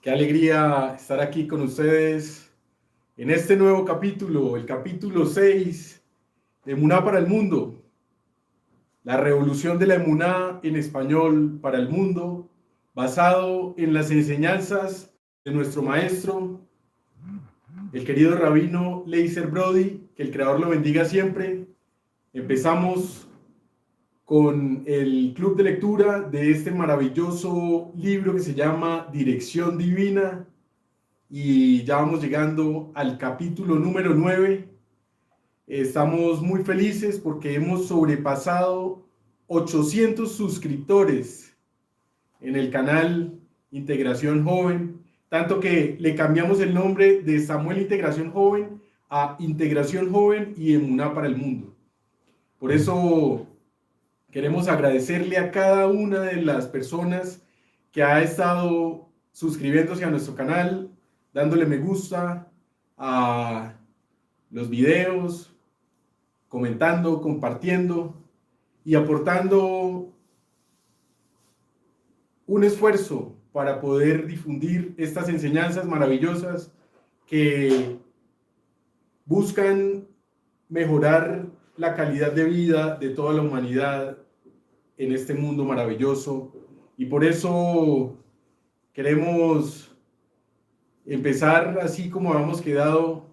Qué alegría estar aquí con ustedes en este nuevo capítulo, el capítulo 6 de Emuná para el Mundo, la revolución de la Emuná en español para el mundo, basado en las enseñanzas de nuestro maestro, el querido rabino Leiser Brody, que el Creador lo bendiga siempre. Empezamos con el club de lectura de este maravilloso libro que se llama Dirección Divina, y ya vamos llegando al capítulo número 9. Estamos muy felices porque hemos sobrepasado 800 suscriptores en el canal Integración Joven, tanto que le cambiamos el nombre de Samuel Integración Joven a Integración Joven y Emuná para el Mundo. Por eso queremos agradecerle a cada una de las personas que ha estado suscribiéndose a nuestro canal, dándole me gusta a los videos, comentando, compartiendo y aportando un esfuerzo para poder difundir estas enseñanzas maravillosas que buscan mejorar la calidad de vida de toda la humanidad en este mundo maravilloso. Y por eso queremos empezar así como habíamos quedado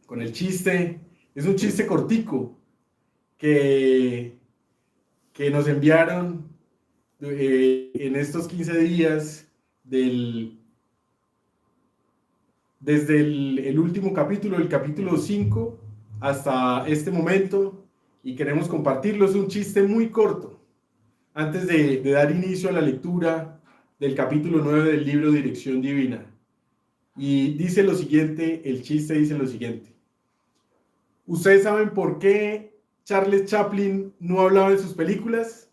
con el chiste. Es un chiste cortico que nos enviaron en estos 15 días desde el último capítulo, el capítulo 5, hasta este momento, y queremos compartirlo. Es un chiste muy corto, antes de dar inicio a la lectura del capítulo 9 del libro Dirección Divina. Y dice lo siguiente, el chiste dice lo siguiente. ¿Ustedes saben por qué Charles Chaplin no hablaba en sus películas?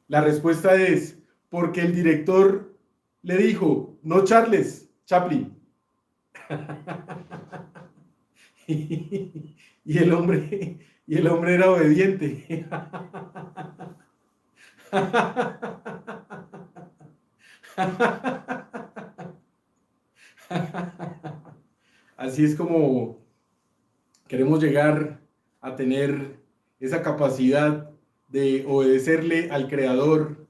La respuesta es porque el director le dijo, no Charles, Chaplin. y el hombre era obediente. Así es como queremos llegar a tener esa capacidad de obedecerle al Creador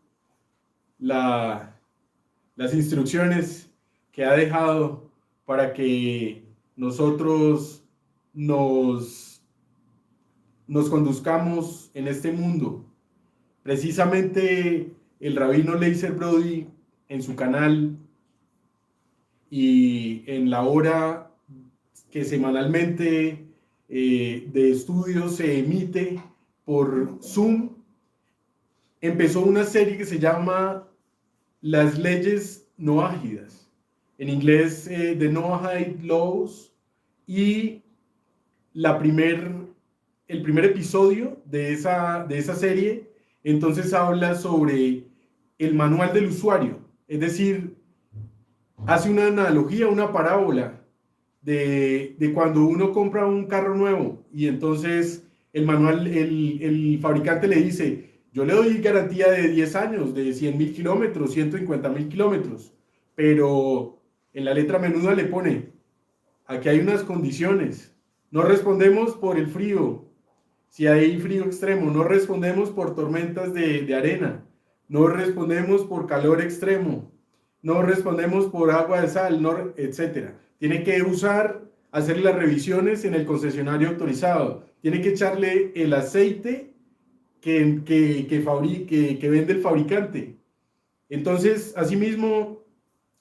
las instrucciones que ha dejado para que nosotros nos conduzcamos en este mundo. Precisamente el rabino Leiser Brody, en su canal y en la hora que semanalmente de estudios se emite por Zoom, empezó una serie que se llama Las leyes noáhidas, en inglés The Noahide Laws, y el primer episodio de esa serie entonces habla sobre el manual del usuario, es decir, hace una analogía, una parábola de cuando uno compra un carro nuevo y entonces el fabricante le dice, yo le doy garantía de 10 años, de 100.000 kilómetros, 150.000 kilómetros, pero en la letra menuda le pone, aquí hay unas condiciones, no respondemos por el frío, si hay frío extremo, no respondemos por tormentas de arena, no respondemos por calor extremo, no respondemos por agua de sal, etc. Tiene que hacer las revisiones en el concesionario autorizado, tiene que echarle el aceite que vende el fabricante. Entonces, asimismo,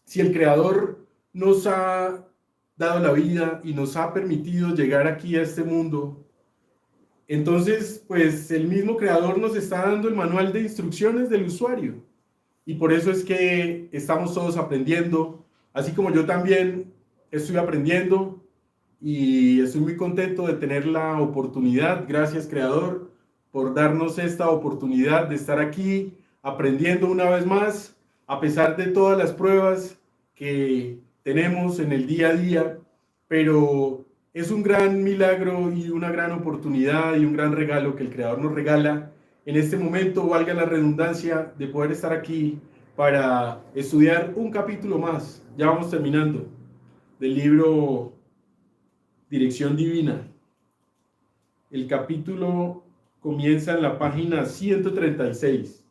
si el Creador nos ha dado la vida y nos ha permitido llegar aquí a este mundo, entonces, pues el mismo Creador nos está dando el manual de instrucciones del usuario. Y por eso es que estamos todos aprendiendo, así como yo también estoy aprendiendo y estoy muy contento de tener la oportunidad. Gracias, Creador, por darnos esta oportunidad de estar aquí aprendiendo una vez más, a pesar de todas las pruebas que tenemos en el día a día, pero es un gran milagro y una gran oportunidad y un gran regalo que el Creador nos regala en este momento, valga la redundancia, de poder estar aquí para estudiar un capítulo más. Ya vamos terminando del libro Dirección Divina. El capítulo comienza en la página 136.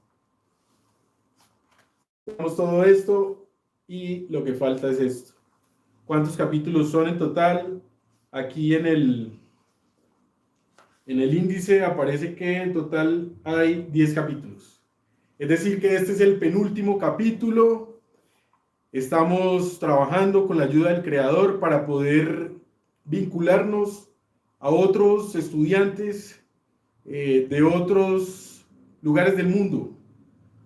Tenemos todo esto y lo que falta es esto. ¿Cuántos capítulos son en total? Aquí en el índice aparece que en total hay 10 capítulos. Es decir, que este es el penúltimo capítulo. Estamos trabajando con la ayuda del Creador para poder vincularnos a otros estudiantes de otros lugares del mundo,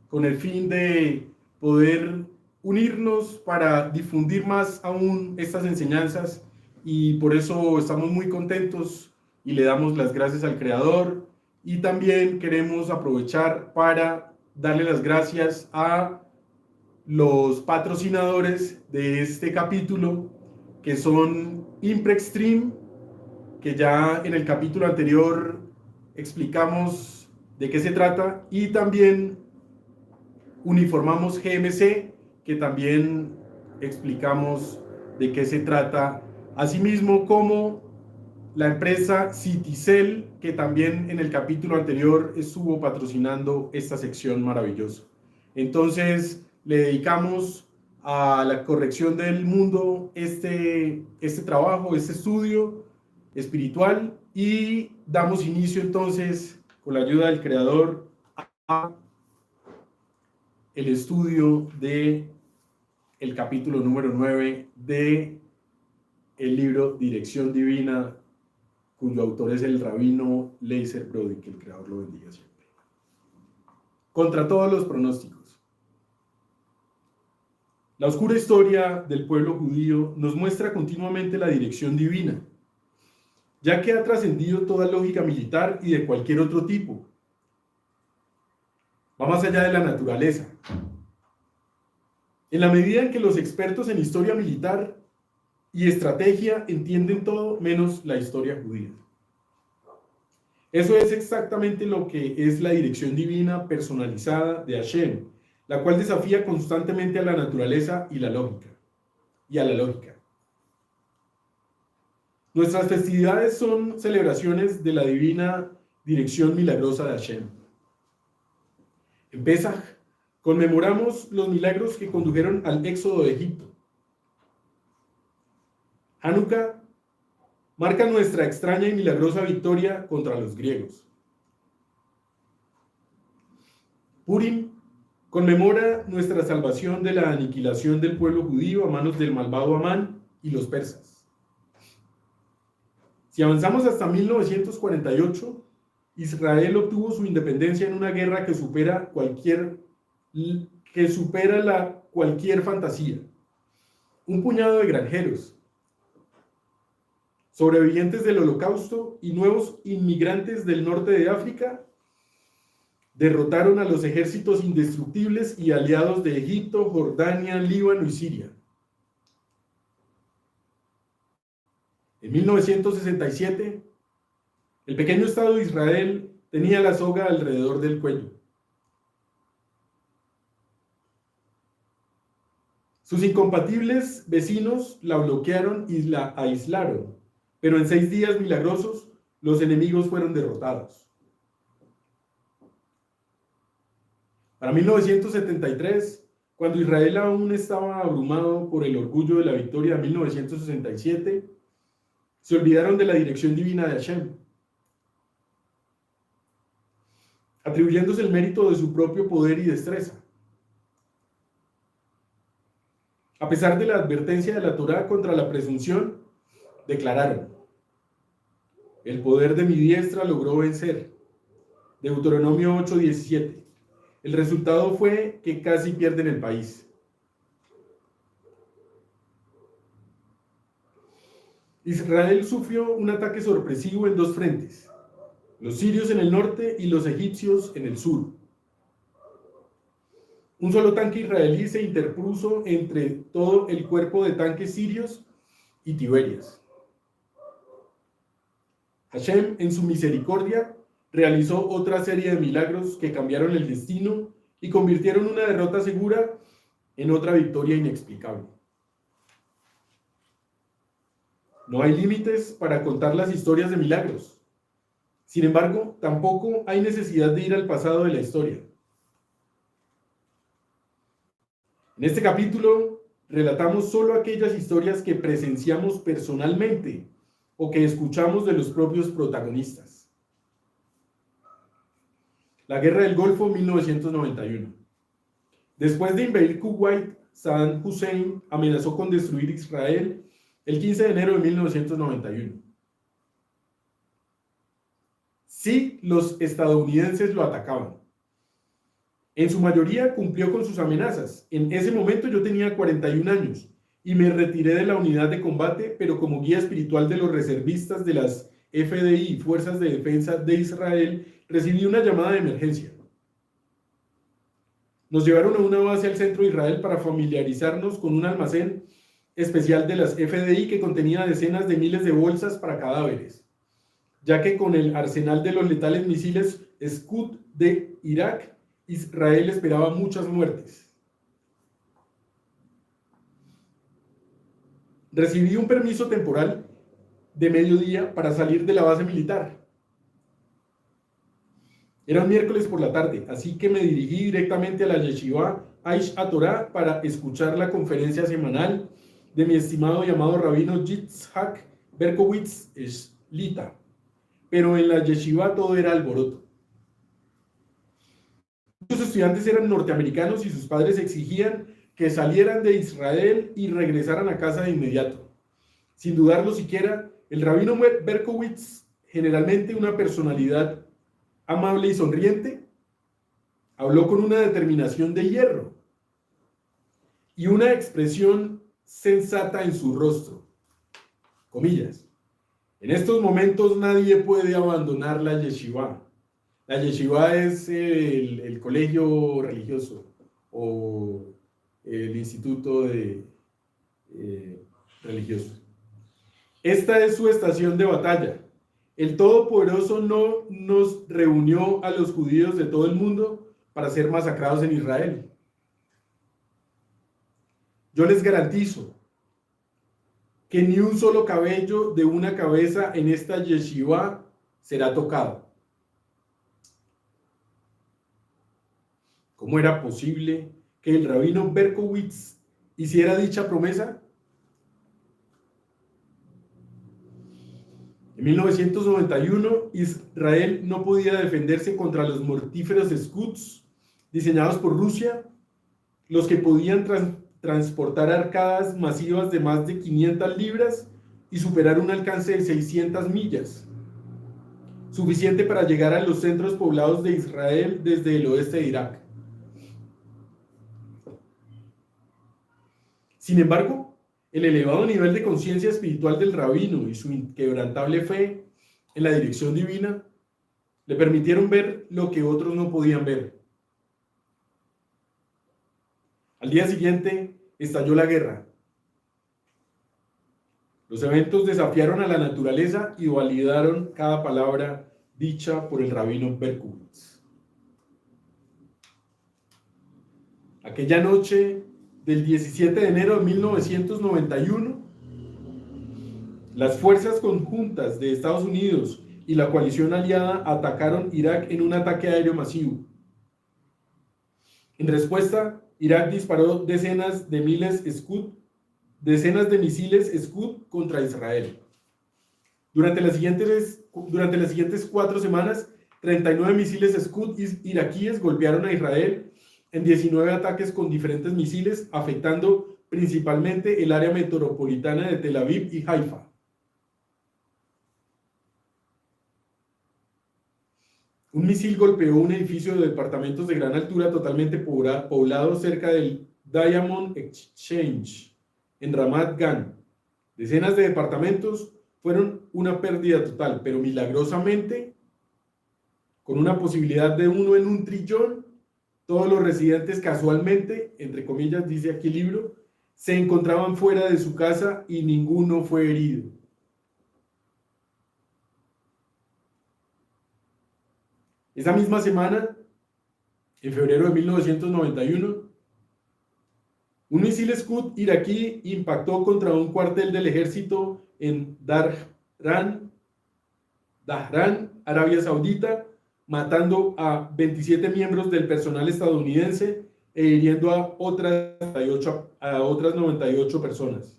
con el fin de poder unirnos para difundir más aún estas enseñanzas, y por eso estamos muy contentos y le damos las gracias al Creador. Y también queremos aprovechar para darle las gracias a los patrocinadores de este capítulo, que son Imprexstream, que ya en el capítulo anterior explicamos de qué se trata, y también Uniformamos GMC, que también explicamos de qué se trata, asimismo como la empresa Citicel, que también en el capítulo anterior estuvo patrocinando esta sección maravillosa. Entonces le dedicamos a la corrección del mundo este trabajo, este estudio espiritual, y damos inicio entonces, con la ayuda del Creador, a el estudio de el capítulo número 9 de el libro Dirección Divina, cuyo autor es el rabino Leiser Brody, que el Creador lo bendiga siempre. Contra todos los pronósticos. La oscura historia del pueblo judío nos muestra continuamente la dirección divina, ya que ha trascendido toda lógica militar y de cualquier otro tipo. Va más allá de la naturaleza. En la medida en que los expertos en historia militar y estrategia entienden todo menos la historia judía. Eso es exactamente lo que es la dirección divina personalizada de Hashem, la cual desafía constantemente a la naturaleza y a la lógica. Nuestras festividades son celebraciones de la divina dirección milagrosa de Hashem. En Pesaj conmemoramos los milagros que condujeron al éxodo de Egipto. Hanukkah marca nuestra extraña y milagrosa victoria contra los griegos. Purim conmemora nuestra salvación de la aniquilación del pueblo judío a manos del malvado Amán y los persas. Si avanzamos hasta 1948, Israel obtuvo su independencia en una guerra que supera cualquier fantasía. Un puñado de granjeros, sobrevivientes del Holocausto y nuevos inmigrantes del norte de África derrotaron a los ejércitos indestructibles y aliados de Egipto, Jordania, Líbano y Siria. En 1967, el pequeño Estado de Israel tenía la soga alrededor del cuello. Sus incompatibles vecinos la bloquearon y la aislaron, pero en 6 días milagrosos los enemigos fueron derrotados. Para 1973, cuando Israel aún estaba abrumado por el orgullo de la victoria de 1967, se olvidaron de la dirección divina de Hashem, atribuyéndose el mérito de su propio poder y destreza. A pesar de la advertencia de la Torá contra la presunción, declararon: el poder de mi diestra logró vencer. Deuteronomio 8:17. El resultado fue que casi pierden el país. Israel sufrió un ataque sorpresivo en 2 frentes: los sirios en el norte y los egipcios en el sur. Un solo tanque israelí se interpuso entre todo el cuerpo de tanques sirios y Tiberias. Hashem, en su misericordia, realizó otra serie de milagros que cambiaron el destino y convirtieron una derrota segura en otra victoria inexplicable. No hay límites para contar las historias de milagros. Sin embargo, tampoco hay necesidad de ir al pasado de la historia. En este capítulo relatamos solo aquellas historias que presenciamos personalmente o que escuchamos de los propios protagonistas. La Guerra del Golfo, 1991. Después de invadir Kuwait, Saddam Hussein amenazó con destruir Israel el 15 de enero de 1991. Sí, los estadounidenses lo atacaban. En su mayoría cumplió con sus amenazas. En ese momento yo tenía 41 años y me retiré de la unidad de combate, pero como guía espiritual de los reservistas de las FDI, Fuerzas de Defensa de Israel, recibí una llamada de emergencia. Nos llevaron a una base al centro de Israel para familiarizarnos con un almacén especial de las FDI que contenía decenas de miles de bolsas para cadáveres, ya que con el arsenal de los letales misiles Scud de Irak, Israel esperaba muchas muertes. Recibí un permiso temporal de mediodía para salir de la base militar. Era un miércoles por la tarde, así que me dirigí directamente a la Yeshiva Aish HaTorah para escuchar la conferencia semanal de mi estimado y amado rabino Yitzhak Berkowitz Shlita. Pero en la Yeshiva todo era alboroto. Muchos estudiantes eran norteamericanos y sus padres exigían que salieran de Israel y regresaran a casa de inmediato. Sin dudarlo siquiera, el rabino Berkowitz, generalmente una personalidad amable y sonriente, habló con una determinación de hierro y una expresión sensata en su rostro. Comillas. En estos momentos nadie puede abandonar la yeshiva. La yeshiva es el colegio religioso o el instituto religioso. Esta es su estación de batalla. El Todopoderoso no nos reunió a los judíos de todo el mundo para ser masacrados en Israel. Yo les garantizo que ni un solo cabello de una cabeza en esta yeshiva será tocado. ¿Cómo era posible que el rabino Berkowitz hiciera dicha promesa? En 1991, Israel no podía defenderse contra los mortíferos Scuds diseñados por Rusia, los que podían transportar arcadas masivas de más de 500 libras y superar un alcance de 600 millas, suficiente para llegar a los centros poblados de Israel desde el oeste de Irak. Sin embargo, el elevado nivel de conciencia espiritual del rabino y su inquebrantable fe en la dirección divina le permitieron ver lo que otros no podían ver. Al día siguiente estalló la guerra. Los eventos desafiaron a la naturaleza y validaron cada palabra dicha por el rabino Berkowitz. Aquella noche del 17 de enero de 1991, las fuerzas conjuntas de Estados Unidos y la coalición aliada atacaron Irak en un ataque aéreo masivo. En respuesta, Irak disparó decenas de misiles Scud contra Israel. Durante las siguientes 4 semanas, 39 misiles Scud iraquíes golpearon a Israel en 19 ataques con diferentes misiles, afectando principalmente el área metropolitana de Tel Aviv y Haifa. Un misil golpeó un edificio de departamentos de gran altura totalmente poblado cerca del Diamond Exchange, en Ramat Gan. Decenas de departamentos fueron una pérdida total, pero milagrosamente, con una posibilidad de 1 en 1 trillón, todos los residentes casualmente, entre comillas, dice aquí el libro, se encontraban fuera de su casa y ninguno fue herido. Esa misma semana, en febrero de 1991, un misil Scud iraquí impactó contra un cuartel del ejército en Dhahran, Arabia Saudita, matando a 27 miembros del personal estadounidense e hiriendo a otras 98 personas.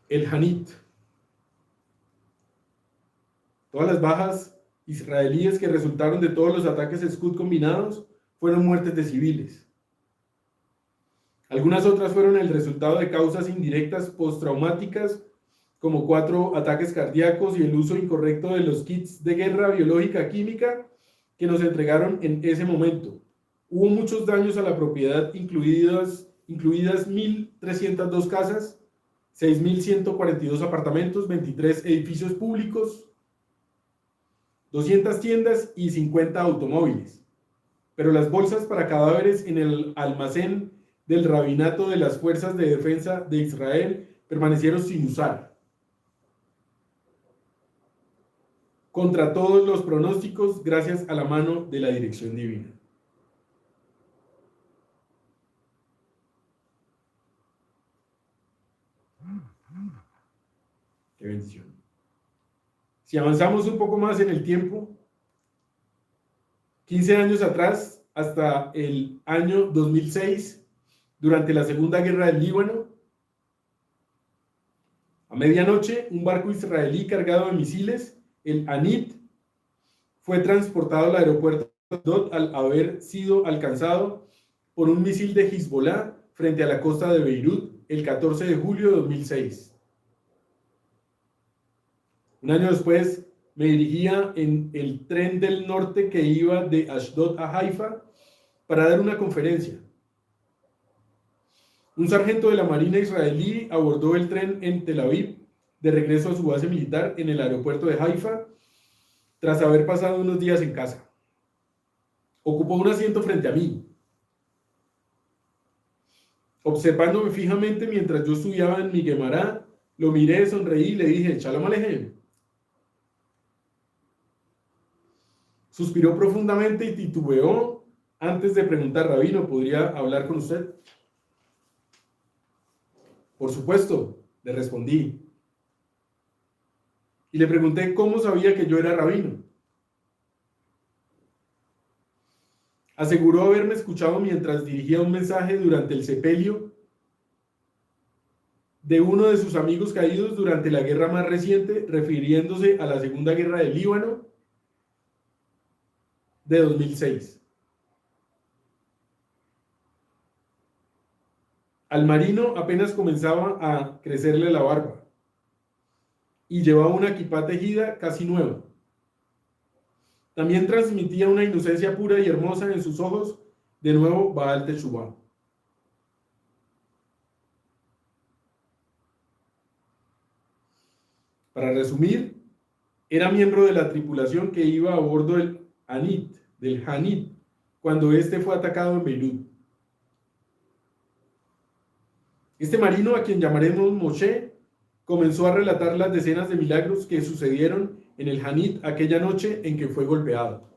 El Hanit. Todas las bajas israelíes que resultaron de todos los ataques Scud combinados fueron muertes de civiles. Algunas otras fueron el resultado de causas indirectas postraumáticas, como 4 ataques cardíacos y el uso incorrecto de los kits de guerra biológica química que nos entregaron en ese momento. Hubo muchos daños a la propiedad, incluidas 1.302 casas, 6.142 apartamentos, 23 edificios públicos, 200 tiendas y 50 automóviles. Pero las bolsas para cadáveres en el almacén del rabinato de las Fuerzas de Defensa de Israel permanecieron sin usar. Contra todos los pronósticos, gracias a la mano de la dirección divina. Qué bendición. Si avanzamos un poco más en el tiempo, 15 años atrás, hasta el año 2006, durante la Segunda Guerra del Líbano, a medianoche, un barco israelí cargado de misiles, el Anit, fue transportado al aeropuerto de Ashdod al haber sido alcanzado por un misil de Hezbollah frente a la costa de Beirut el 14 de julio de 2006. Un año después, me dirigía en el tren del norte que iba de Ashdod a Haifa para dar una conferencia. Un sargento de la Marina israelí abordó el tren en Tel Aviv de regreso a su base militar en el aeropuerto de Haifa tras haber pasado unos días en casa. Ocupó un asiento frente a mí, observándome fijamente mientras yo estudiaba en mi Gemara. Lo miré, sonreí y le dije: Shalom Alejem. Suspiró profundamente y titubeó antes de preguntar: Rabino, ¿podría hablar con usted? Por supuesto, le respondí. Y le pregunté cómo sabía que yo era rabino. Aseguró haberme escuchado mientras dirigía un mensaje durante el sepelio de uno de sus amigos caídos durante la guerra más reciente, refiriéndose a la Segunda Guerra del Líbano de 2006. Al marino apenas comenzaba a crecerle la barba y llevaba una kipá tejida casi nueva. También transmitía una inocencia pura y hermosa en sus ojos, de nuevo Baal Teshuvah. Para resumir, era miembro de la tripulación que iba a bordo del Hanit, cuando este fue atacado en Beirut. Este marino, a quien llamaremos Moshe, comenzó a relatar las decenas de milagros que sucedieron en el Hanit aquella noche en que fue golpeado.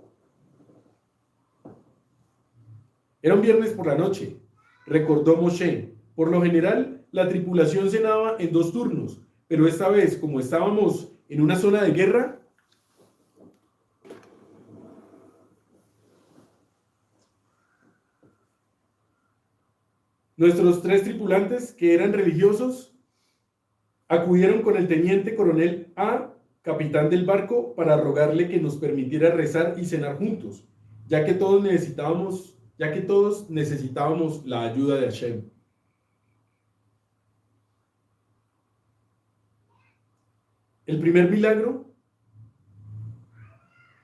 Era un viernes por la noche, recordó Moshe. Por lo general, la tripulación cenaba en 2 turnos, pero esta vez, como estábamos en una zona de guerra, nuestros 3 tripulantes, que eran religiosos, acudieron con el teniente coronel A, capitán del barco, para rogarle que nos permitiera rezar y cenar juntos, ya que todos necesitábamos la ayuda de Hashem. El primer milagro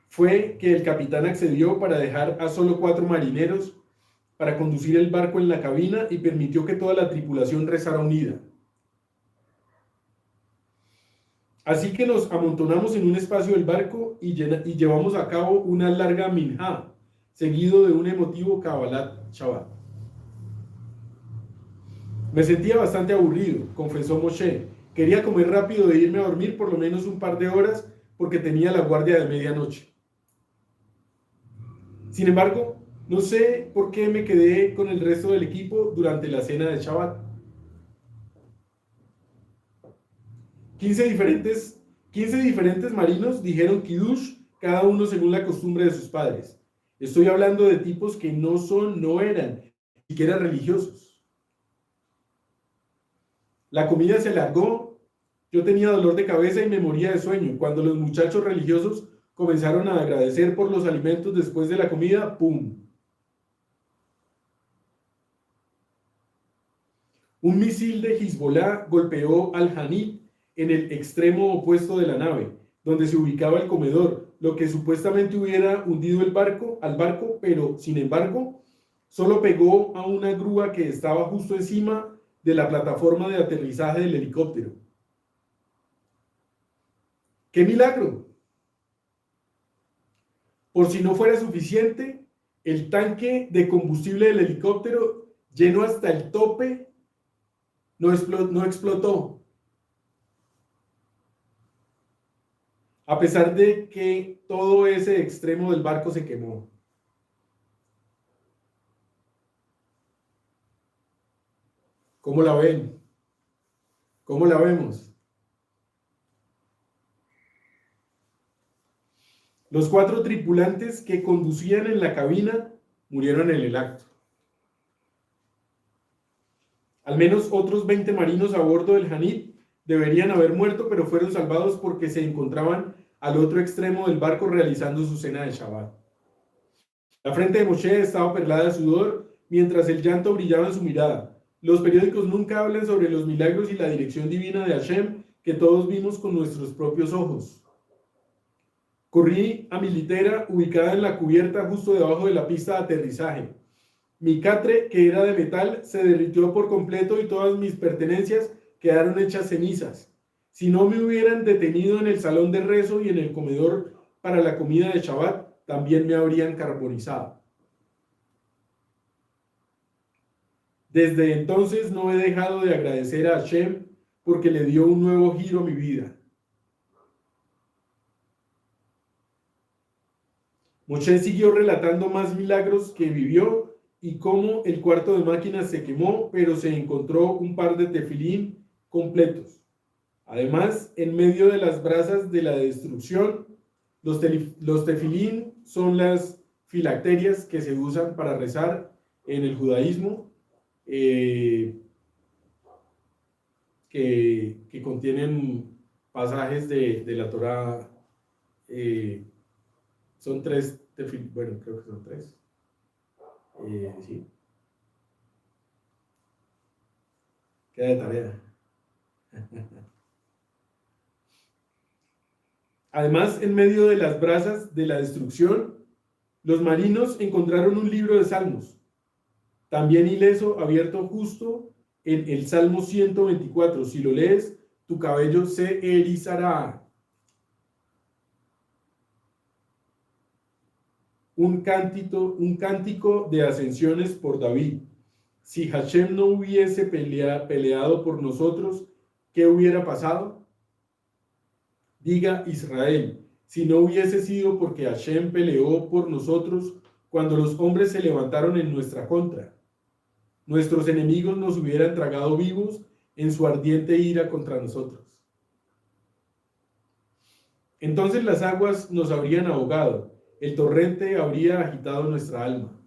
fue que el capitán accedió para dejar a solo 4 marineros para conducir el barco en la cabina y permitió que toda la tripulación rezara unida. Así que nos amontonamos en un espacio del barco y llevamos a cabo una larga minjá, seguido de un emotivo Kabbalat Shabbat. Me sentía bastante aburrido, confesó Moshe. Quería comer rápido e irme a dormir por lo menos un par de horas porque tenía la guardia de medianoche. Sin embargo, no sé por qué me quedé con el resto del equipo durante la cena de Shabbat. 15 diferentes marinos dijeron Kiddush, cada uno según la costumbre de sus padres. Estoy hablando de tipos que no eran ni siquiera religiosos. La comida se alargó, yo tenía dolor de cabeza y me moría de sueño. Cuando los muchachos religiosos comenzaron a agradecer por los alimentos después de la comida, ¡pum! Un misil de Hezbollah golpeó al Hanit en el extremo opuesto de la nave, donde se ubicaba el comedor, lo que supuestamente hubiera hundido al barco, pero sin embargo, solo pegó a una grúa que estaba justo encima de la plataforma de aterrizaje del helicóptero. ¡Qué milagro! Por si no fuera suficiente, el tanque de combustible del helicóptero, lleno hasta el tope, no explotó. A pesar de que todo ese extremo del barco se quemó. ¿Cómo la ven? ¿Cómo la vemos? Los 4 tripulantes que conducían en la cabina murieron en el acto. Al menos otros 20 marinos a bordo del Hanit deberían haber muerto, pero fueron salvados porque se encontraban al otro extremo del barco realizando su cena de Shabbat. La frente de Moshe estaba perlada de sudor, mientras el llanto brillaba en su mirada. Los periódicos nunca hablan sobre los milagros y la dirección divina de Hashem que todos vimos con nuestros propios ojos. Corrí a mi litera ubicada en la cubierta justo debajo de la pista de aterrizaje. Mi catre, que era de metal, se derritió por completo y todas mis pertenencias quedaron hechas cenizas. Si no me hubieran detenido en el salón de rezo y en el comedor para la comida de Shabbat, también me habrían carbonizado. Desde entonces no he dejado de agradecer a Hashem porque le dio un nuevo giro a mi vida. Moshe siguió relatando más milagros que vivió y cómo el cuarto de máquinas se quemó, pero se encontró un par de tefilín completos. Además, en medio de las brasas de la destrucción, los tefilín son las filacterias que se usan para rezar en el judaísmo, que contienen pasajes de la Torá. Son 3 tefilín, bueno, creo que son 3. Sí. Queda de tarea. Además, en medio de las brasas de la destrucción, los marinos encontraron un libro de salmos, también ileso, abierto justo en el Salmo 124. Si lo lees, tu cabello se erizará. Un cántico de ascensiones por David. Si Hashem no hubiese peleado por nosotros, ¿qué hubiera pasado? Diga Israel, si no hubiese sido porque Hashem peleó por nosotros cuando los hombres se levantaron en nuestra contra, nuestros enemigos nos hubieran tragado vivos en su ardiente ira contra nosotros. Entonces las aguas nos habrían ahogado, el torrente habría agitado nuestra alma.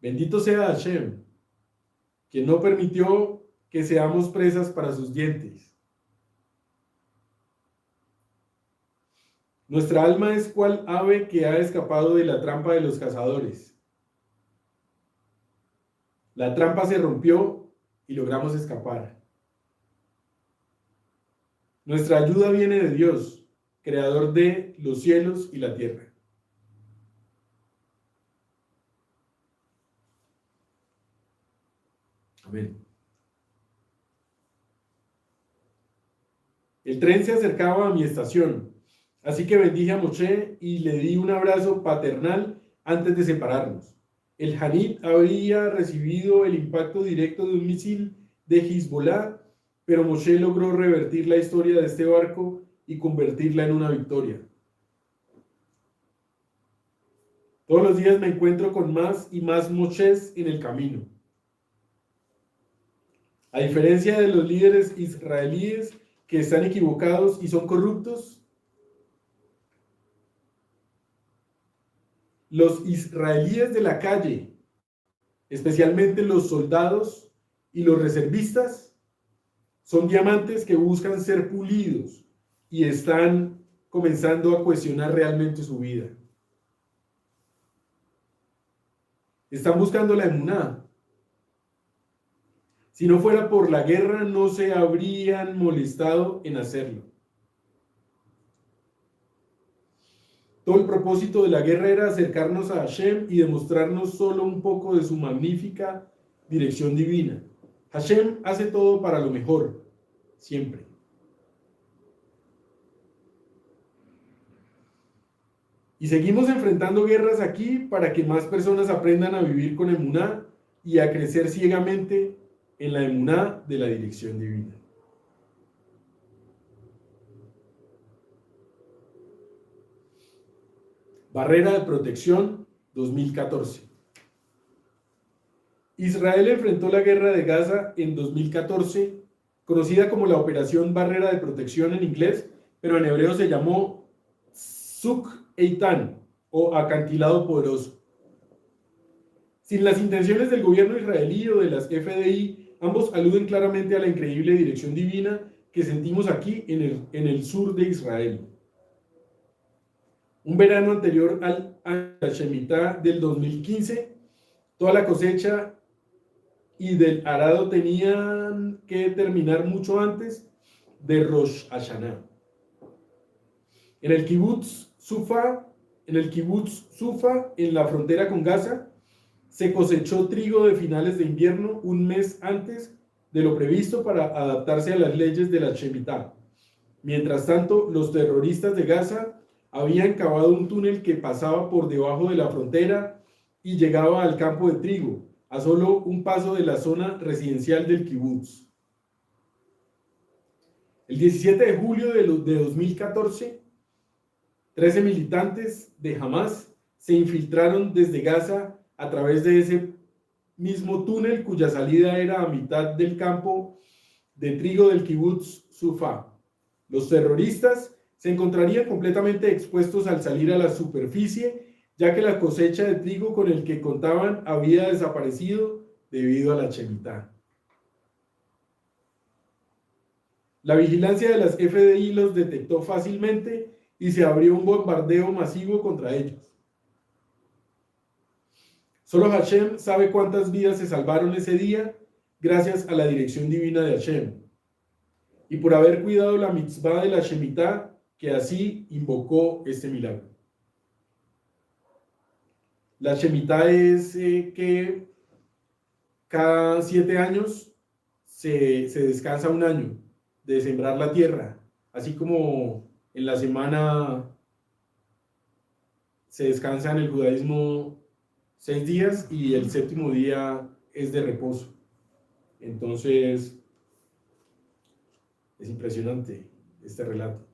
Bendito sea Hashem, quien no permitió que seamos presas para sus dientes. Nuestra alma es cual ave que ha escapado de la trampa de los cazadores. La trampa se rompió y logramos escapar. Nuestra ayuda viene de Dios, creador de los cielos y la tierra. Amén. El tren se acercaba a mi estación, así que bendije a Moshe y le di un abrazo paternal antes de separarnos. El Hanit había recibido el impacto directo de un misil de Hezbollah, pero Moshe logró revertir la historia de este barco y convertirla en una victoria. Todos los días me encuentro con más y más Moshes en el camino. A diferencia de los líderes israelíes que están equivocados y son corruptos, los israelíes de la calle, especialmente los soldados y los reservistas, son diamantes que buscan ser pulidos y están comenzando a cuestionar realmente su vida. Están buscando la emuná. Si no fuera por la guerra, no se habrían molestado en hacerlo. Todo el propósito de la guerra era acercarnos a Hashem y demostrarnos solo un poco de su magnífica dirección divina. Hashem hace todo para lo mejor, siempre. Y seguimos enfrentando guerras aquí para que más personas aprendan a vivir con emuná y a crecer ciegamente en la emuná de la dirección divina. Barrera de protección 2014. Israel enfrentó la guerra de Gaza en 2014, conocida como la Operación Barrera de Protección en inglés, pero en hebreo se llamó Tzuk Eitan o Acantilado Poderoso. Sin las intenciones del gobierno israelí o de las FDI, ambos aluden claramente a la increíble dirección divina que sentimos aquí en el sur de Israel. Un verano anterior a la Shemitah del 2015, toda la cosecha y del arado tenían que terminar mucho antes de Rosh Hashanah. En el Kibbutz Sufa, en la frontera con Gaza, se cosechó trigo de finales de invierno un mes antes de lo previsto para adaptarse a las leyes de la Shemitah. Mientras tanto, los terroristas de Gaza habían cavado un túnel que pasaba por debajo de la frontera y llegaba al campo de trigo, a solo un paso de la zona residencial del kibutz. El 17 de julio de 2014, 13 militantes de Hamas se infiltraron desde Gaza a través de ese mismo túnel cuya salida era a mitad del campo de trigo del kibutz Sufa. Los terroristas se encontrarían completamente expuestos al salir a la superficie, ya que la cosecha de trigo con el que contaban había desaparecido debido a la Shemitah. La vigilancia de las FDI los detectó fácilmente y se abrió un bombardeo masivo contra ellos. Solo Hashem sabe cuántas vidas se salvaron ese día gracias a la dirección divina de Hashem y por haber cuidado la mitzvah de la Shemitah que así invocó este milagro. La Shemitah es que cada 7 años se descansa un año de sembrar la tierra, así como en la semana se descansa en el judaísmo 6 días y el 7º día es de reposo. Entonces, es impresionante este relato.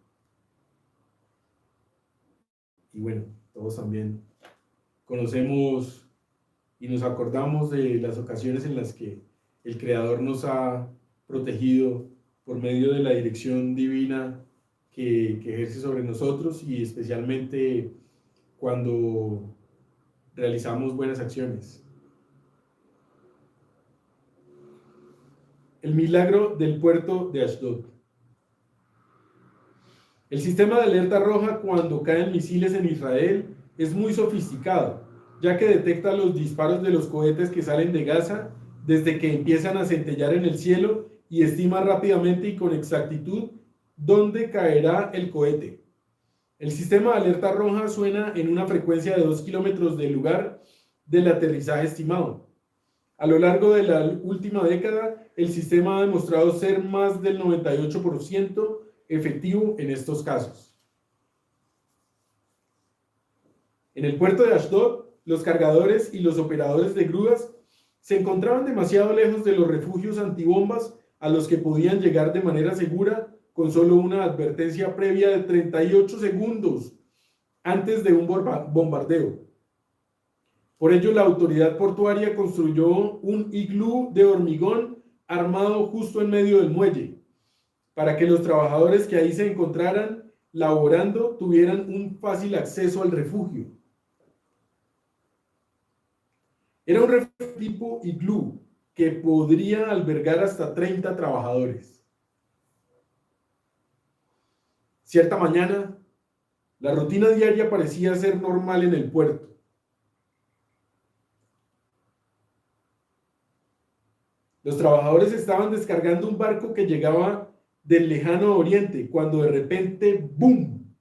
Y bueno, todos también conocemos y nos acordamos de las ocasiones en las que el Creador nos ha protegido por medio de la dirección divina que ejerce sobre nosotros y especialmente cuando realizamos buenas acciones. El milagro del puerto de Ashdod. El sistema de alerta roja cuando caen misiles en Israel es muy sofisticado, ya que detecta los disparos de los cohetes que salen de Gaza desde que empiezan a centellar en el cielo y estima rápidamente y con exactitud dónde caerá el cohete. El sistema de alerta roja suena en una frecuencia de 2 kilómetros del lugar del aterrizaje estimado. A lo largo de la última década, el sistema ha demostrado ser más del 98% efectivo en estos casos. En el puerto de Ashdod, los cargadores y los operadores de grúas se encontraban demasiado lejos de los refugios antibombas a los que podían llegar de manera segura con solo una advertencia previa de 38 segundos antes de un bombardeo. Por ello, la autoridad portuaria construyó un iglú de hormigón armado justo en medio del muelle, para que los trabajadores que ahí se encontraran laborando tuvieran un fácil acceso al refugio. Era un refugio tipo iglú que podría albergar hasta 30 trabajadores. Cierta mañana, la rutina diaria parecía ser normal en el puerto. Los trabajadores estaban descargando un barco que llegaba del lejano oriente, cuando de repente, ¡boom!,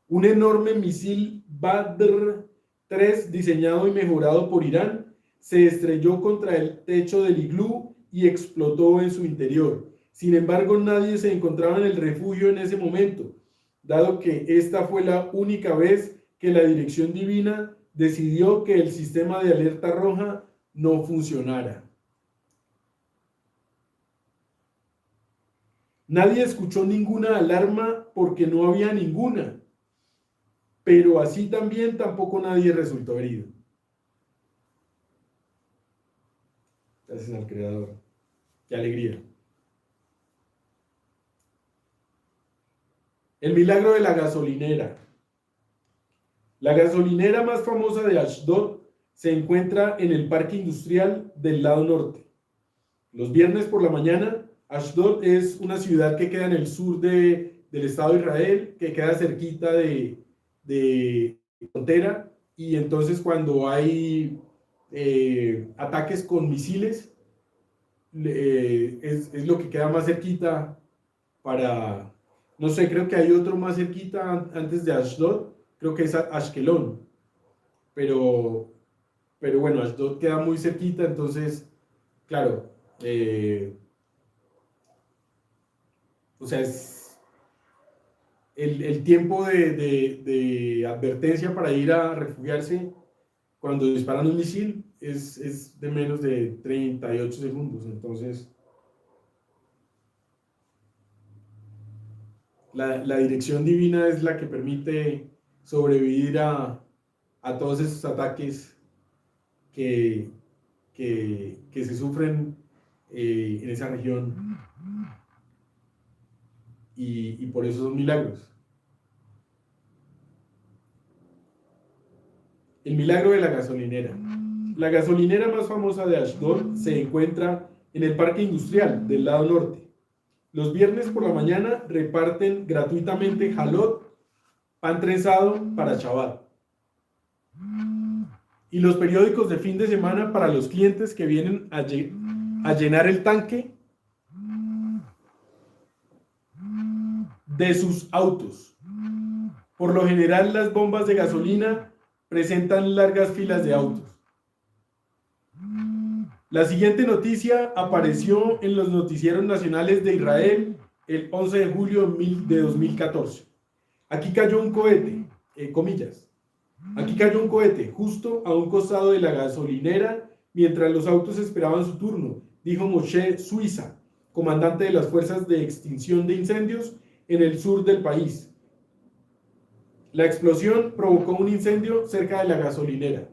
un enorme misil Badr-3 diseñado y mejorado por Irán se estrelló contra el techo del iglú y explotó en su interior. Sin embargo, nadie se encontraba en el refugio en ese momento, dado que esta fue la única vez que la Dirección Divina decidió que el sistema de alerta roja no funcionara. Nadie escuchó ninguna alarma porque no había ninguna, pero así también tampoco nadie resultó herido. Gracias al Creador. ¡Qué alegría! El milagro de la gasolinera. La gasolinera más famosa de Ashdod se encuentra en el parque industrial del lado norte. Los viernes por la mañana, Ashdod es una ciudad que queda en el sur del Estado de Israel, que queda cerquita de frontera, y entonces cuando hay ataques con misiles, es lo que queda más cerquita para, no sé, creo que hay otro más cerquita antes de Ashdod, creo que es Ashkelon, pero bueno, Ashdod queda muy cerquita, entonces, claro, o sea, es el tiempo de advertencia para ir a refugiarse cuando disparan un misil es de menos de 38 segundos, entonces la dirección divina es la que permite sobrevivir a todos esos ataques que se sufren en esa región, y por eso son milagros. El milagro de la gasolinera. La gasolinera más famosa de Ashdod se encuentra en el parque industrial del lado norte. Los viernes por la mañana reparten gratuitamente jalot, pan trenzado para Shabbat, y los periódicos de fin de semana para los clientes que vienen a llenar el tanque de sus autos. Por lo general, las bombas de gasolina presentan largas filas de autos. La siguiente noticia apareció en los noticieros nacionales de Israel el 11 de julio de 2014. Aquí cayó un cohete, comillas. Aquí cayó un cohete justo a un costado de la gasolinera mientras los autos esperaban su turno, dijo Moshe Suiza, comandante de las fuerzas de extinción de incendios en el sur del país. La explosión provocó un incendio cerca de la gasolinera.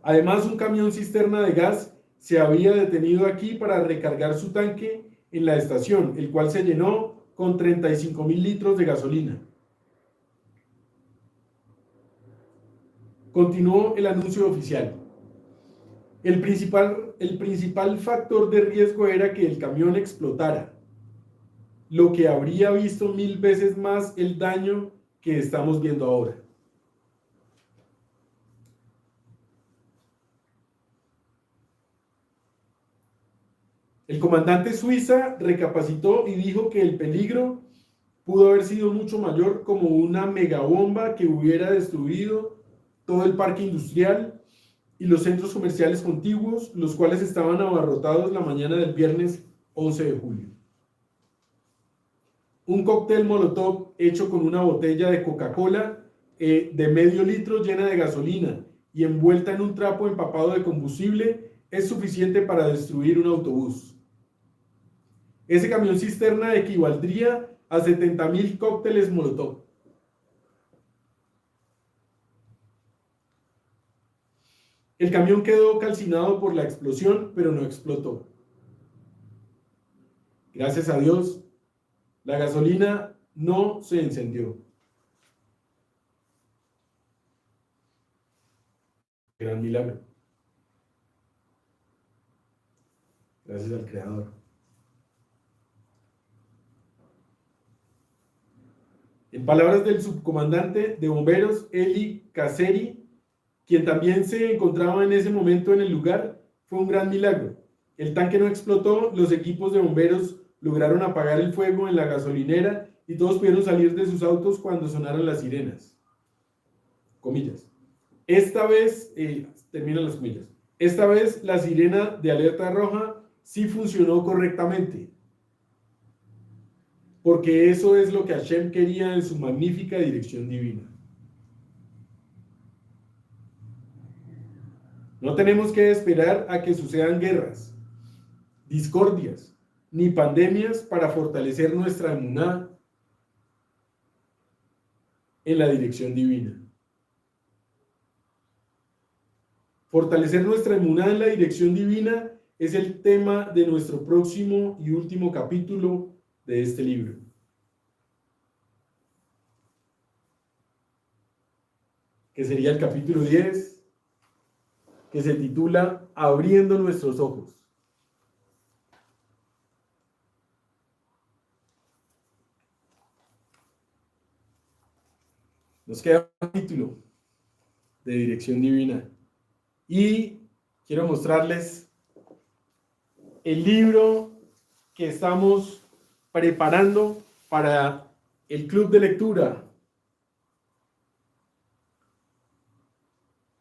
Además, un camión cisterna de gas se había detenido aquí para recargar su tanque en la estación, el cual se llenó con 35.000 litros de gasolina. Continuó el anuncio oficial. El principal factor de riesgo era que el camión explotara, lo que habría visto 1000 veces más el daño que estamos viendo ahora. El comandante Suiza recapacitó y dijo que el peligro pudo haber sido mucho mayor, como una megabomba que hubiera destruido todo el parque industrial y los centros comerciales contiguos, los cuales estaban abarrotados la mañana del viernes 11 de julio. Un cóctel molotov hecho con una botella de Coca-Cola de medio litro llena de gasolina y envuelta en un trapo empapado de combustible es suficiente para destruir un autobús. Ese camión cisterna equivaldría a 70.000 cócteles Molotov. El camión quedó calcinado por la explosión, pero no explotó. Gracias a Dios, la gasolina no se encendió. Gran milagro. Gracias al Creador. En palabras del subcomandante de bomberos, Eli Caseri, quien también se encontraba en ese momento en el lugar, fue un gran milagro. El tanque no explotó, los equipos de bomberos lograron apagar el fuego en la gasolinera y todos pudieron salir de sus autos cuando sonaron las sirenas. Comillas. Esta vez, terminan las comillas, esta vez la sirena de alerta roja sí funcionó correctamente, porque eso es lo que Hashem quería en su magnífica dirección divina. No tenemos que esperar a que sucedan guerras, discordias, ni pandemias para fortalecer nuestra emuná en la dirección divina. Fortalecer nuestra emuná en la dirección divina es el tema de nuestro próximo y último capítulo de este libro. Que sería el capítulo 10, que se titula Abriendo nuestros ojos. Nos queda un capítulo de dirección divina. Y quiero mostrarles el libro que estamos preparando para el club de lectura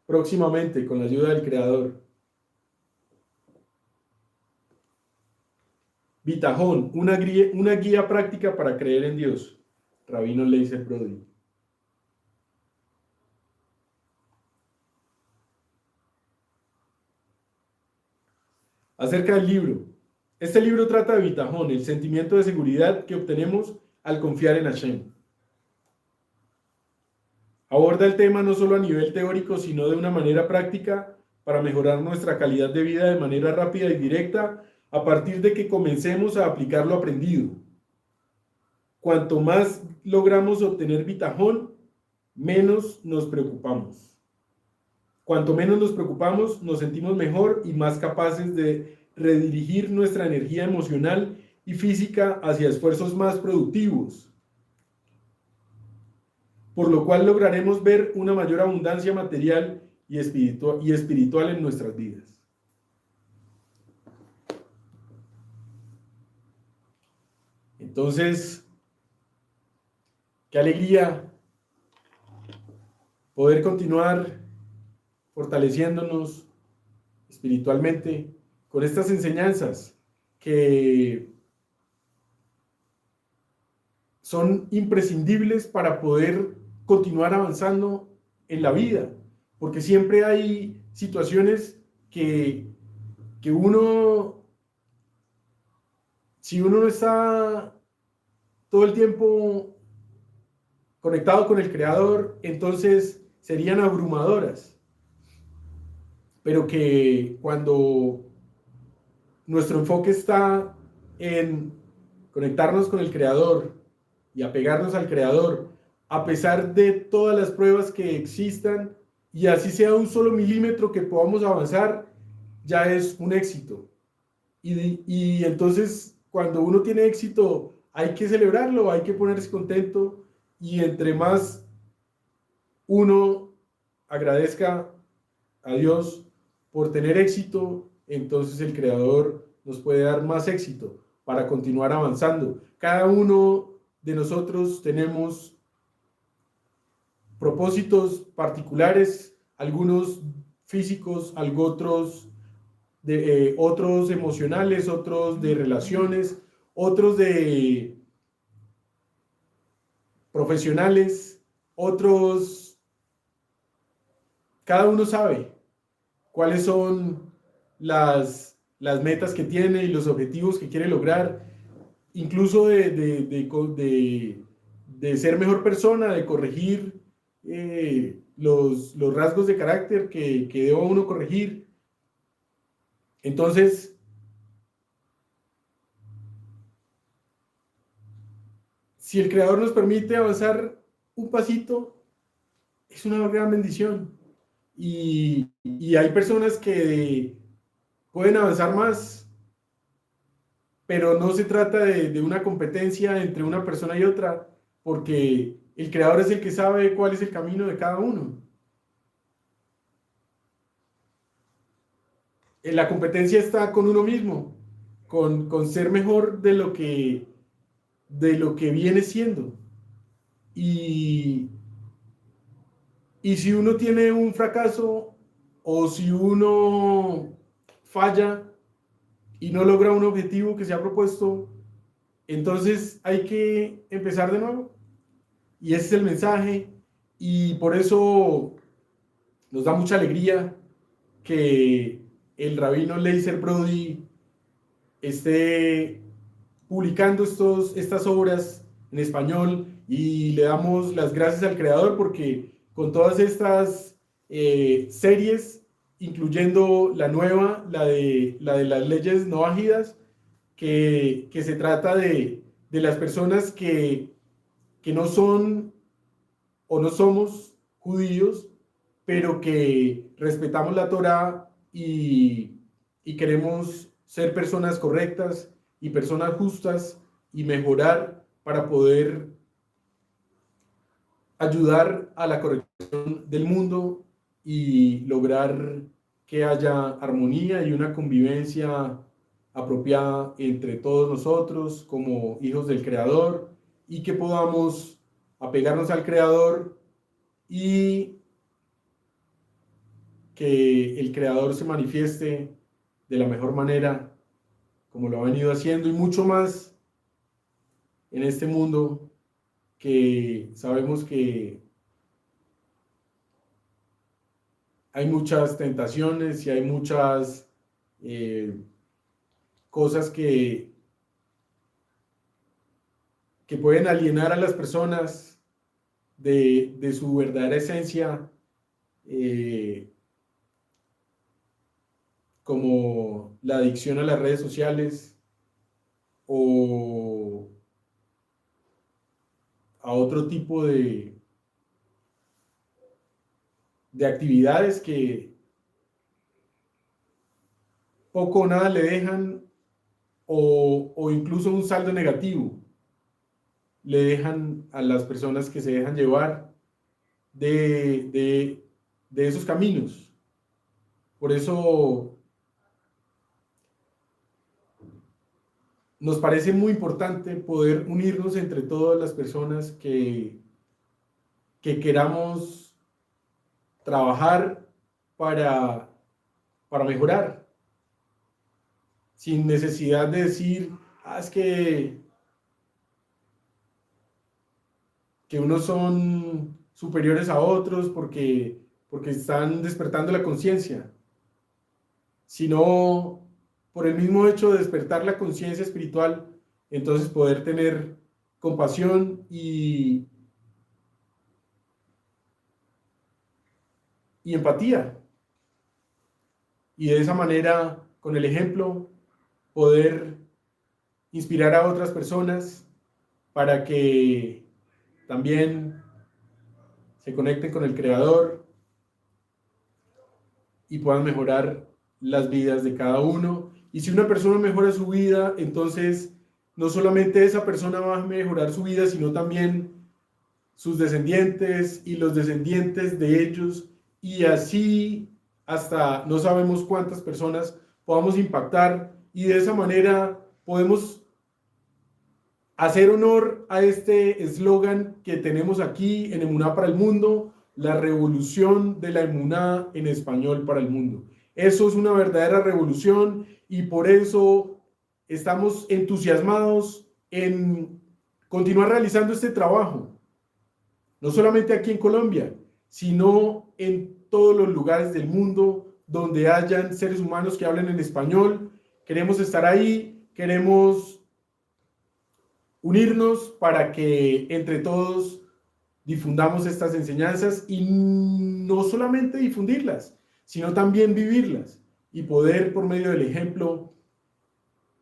próximamente con la ayuda del Creador. Bitajón, una guía práctica para creer en Dios. Rabino Leiser Brody. Acerca del libro. Este libro trata de bitajón, el sentimiento de seguridad que obtenemos al confiar en Hashem. Aborda el tema no solo a nivel teórico, sino de una manera práctica para mejorar nuestra calidad de vida de manera rápida y directa a partir de que comencemos a aplicar lo aprendido. Cuanto más logramos obtener bitajón, menos nos preocupamos. Cuanto menos nos preocupamos, nos sentimos mejor y más capaces de redirigir nuestra energía emocional y física hacia esfuerzos más productivos, por lo cual lograremos ver una mayor abundancia material y espiritual en nuestras vidas. Entonces, qué alegría poder continuar fortaleciéndonos espiritualmente con estas enseñanzas que son imprescindibles para poder continuar avanzando en la vida, porque siempre hay situaciones que uno, si uno no está todo el tiempo conectado con el Creador, entonces serían abrumadoras. Pero que cuando nuestro enfoque está en conectarnos con el Creador y apegarnos al Creador, a pesar de todas las pruebas que existan, y así sea un solo milímetro que podamos avanzar, ya es un éxito. Y entonces, cuando uno tiene éxito, hay que celebrarlo, hay que ponerse contento, y entre más uno agradezca a Dios por tener éxito, entonces el Creador nos puede dar más éxito para continuar avanzando. Cada uno de nosotros tenemos propósitos particulares, algunos físicos, otros otros emocionales, otros de relaciones, otros de profesionales, otros, cada uno sabe cuáles son las metas que tiene y los objetivos que quiere lograr, incluso de ser mejor persona, de corregir los rasgos de carácter que deba uno corregir. Entonces, si el Creador nos permite avanzar un pasito, es una gran bendición. Y hay personas que pueden avanzar más, pero no se trata de una competencia entre una persona y otra, porque el Creador es el que sabe cuál es el camino de cada uno. La competencia está con uno mismo, con ser mejor de lo que viene siendo. Y si uno tiene un fracaso o si uno falla y no logra un objetivo que se ha propuesto, entonces hay que empezar de nuevo. Y ese es el mensaje. Y por eso nos da mucha alegría que el rabino Leiser Brody esté publicando estas obras en español, y le damos las gracias al Creador porque con todas estas series, incluyendo la nueva, la de las leyes no ágidas, que se trata de las personas que no son o no somos judíos, pero que respetamos la Torá y queremos ser personas correctas y personas justas y mejorar para poder ayudar a la corrección del mundo y lograr que haya armonía y una convivencia apropiada entre todos nosotros como hijos del Creador, y que podamos apegarnos al Creador y que el Creador se manifieste de la mejor manera como lo ha venido haciendo, y mucho más en este mundo que sabemos que hay muchas tentaciones y hay muchas cosas que pueden alienar a las personas de su verdadera esencia, como la adicción a las redes sociales o a otro tipo de actividades que poco o nada le dejan, o incluso un saldo negativo le dejan a las personas que se dejan llevar de esos caminos. Por eso nos parece muy importante poder unirnos entre todas las personas que queramos trabajar para mejorar, sin necesidad de decir, es que unos son superiores a otros porque están despertando la conciencia, sino por el mismo hecho de despertar la conciencia espiritual, entonces poder tener compasión y empatía, y de esa manera, con el ejemplo, poder inspirar a otras personas para que también se conecten con el Creador y puedan mejorar las vidas de cada uno. Y si una persona mejora su vida, entonces no solamente esa persona va a mejorar su vida, sino también sus descendientes y los descendientes de ellos, y así hasta no sabemos cuántas personas podamos impactar, y de esa manera podemos hacer honor a este eslogan que tenemos aquí en Emuná para el Mundo: la revolución de la Emuná en español para el mundo. Eso es una verdadera revolución, y por eso estamos entusiasmados en continuar realizando este trabajo, no solamente aquí en Colombia, sino en todos los lugares del mundo donde hayan seres humanos que hablen en español. Queremos estar ahí, queremos unirnos para que entre todos difundamos estas enseñanzas y no solamente difundirlas, sino también vivirlas y poder por medio del ejemplo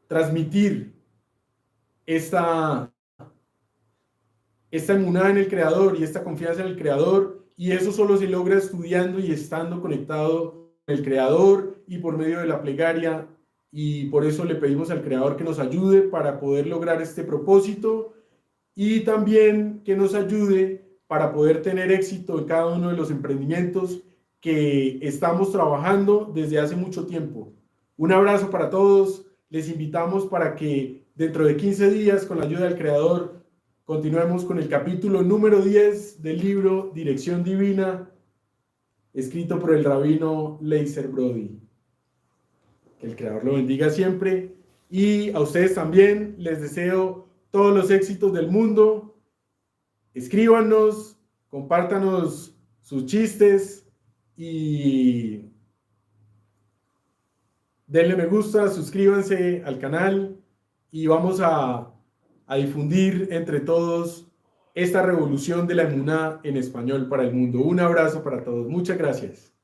transmitir esta emuná en el Creador y esta confianza en el Creador, y eso solo se logra estudiando y estando conectado con el Creador y por medio de la plegaria, y por eso le pedimos al Creador que nos ayude para poder lograr este propósito y también que nos ayude para poder tener éxito en cada uno de los emprendimientos que estamos trabajando desde hace mucho tiempo. Un abrazo para todos, les invitamos para que dentro de 15 días, con la ayuda del Creador, continuemos con el capítulo número 10 del libro Dirección Divina, escrito por el rabino Leiser Brody. Que el Creador lo bendiga siempre, y a ustedes también les deseo todos los éxitos del mundo. Escríbanos, compártanos sus chistes y denle me gusta, suscríbanse al canal y vamos a difundir entre todos esta revolución de la emuná en español para el mundo. Un abrazo para todos. Muchas gracias.